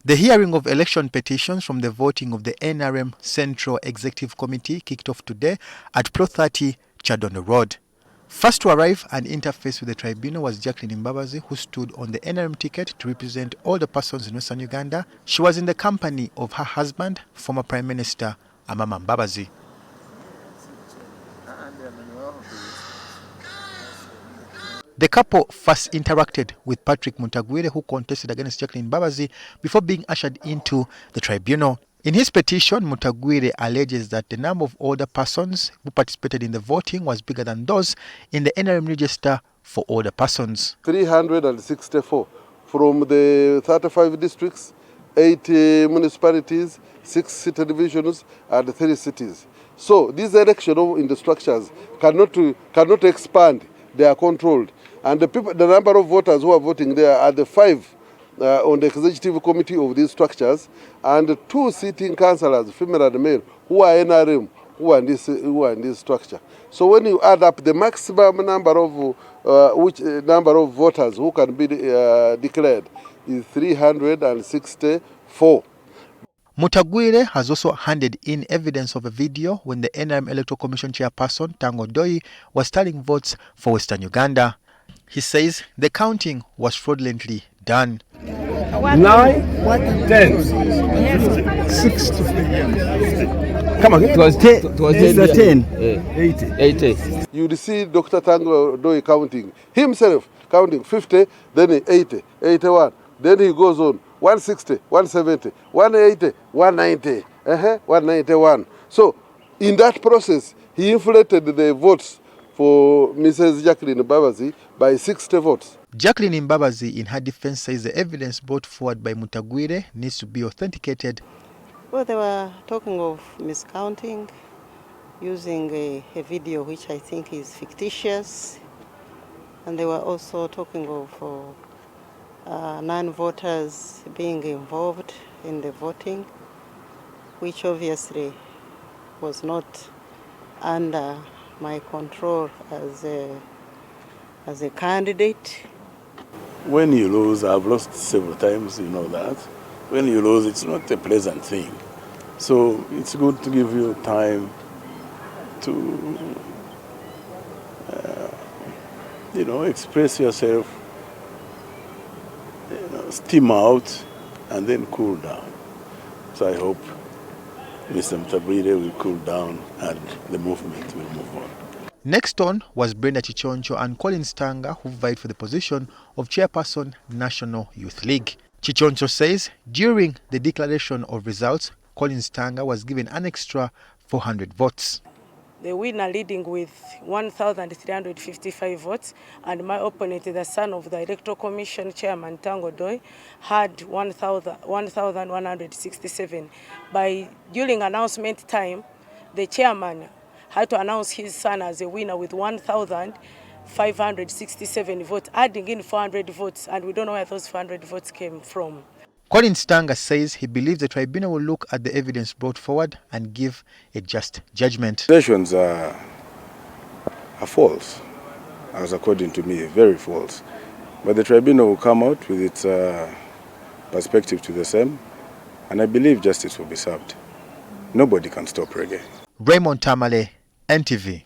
The hearing of election petitions from the voting of the NRM Central Executive Committee kicked off today at Pro 30 Chadondo Road. First to arrive and interface with the tribunal was Jacqueline Mbabazi, who stood on the NRM ticket to represent all the persons in Western Uganda. She was in the company of her husband, former Prime Minister Amama Mbabazi. The couple first interacted with Patrick Mutagwire, who contested against Jacqueline Mbabazi, before being ushered into the tribunal. In his petition, Mutagwire alleges that the number of older persons who participated in the voting was bigger than those in the NRM register for older persons. 364 from the 35 districts, 8 municipalities, 6 city divisions, and 3 cities. So these elections in the structures cannot expand. They are controlled. And the number of voters who are voting there are the 5 on the executive committee of these structures, and 2 sitting councillors, female and male, who are NRM, who are in this structure. So when you add up the maximum number of number of voters who can be declared is 364. Mutagwire has also handed in evidence of a video when the NRM Electoral Commission Chairperson Tanga was tallying votes for Western Uganda. He says the counting was fraudulently done. 9, 10, 60. Come on, it was 10. It was 10. 80. You see Dr. Tanga counting himself, counting 50, then 80, 81. Then he goes on 160, 170, 180, 190, 191. So in that process, he inflated the votes for Mrs. Jacqueline Mbabazi by 60 votes. Jacqueline Mbabazi, in her defense, says the evidence brought forward by Mutagwire needs to be authenticated. Well, they were talking of miscounting using a video which I think is fictitious. And they were also talking of non-voters being involved in the voting, which obviously was not under my control as a candidate. When you lose, I've lost several times, you know that. When you lose, it's not a pleasant thing. So it's good to give you time to, express yourself, steam out, and then cool down. So I hope Mr. Mutagwire will cool down and the movement will move on. Next on was Brenda Kiconco and Tanga, who vied for the position of Chairperson, National Youth League. Kiconco says during the declaration of results, Tanga was given an extra 400 votes. The winner leading with 1,355 votes, and my opponent, the son of the Electoral Commission Chairman Tanga, had 1,167. During announcement time, the chairman had to announce his son as a winner with 1,567 votes, adding in 400 votes, and we don't know where those 400 votes came from. Tanga says he believes the tribunal will look at the evidence brought forward and give a just judgment. Accusations are false, as according to me, very false. But the tribunal will come out with its perspective to the same, and I believe justice will be served. Nobody can stop reggae. Raymond Tamale, NTV.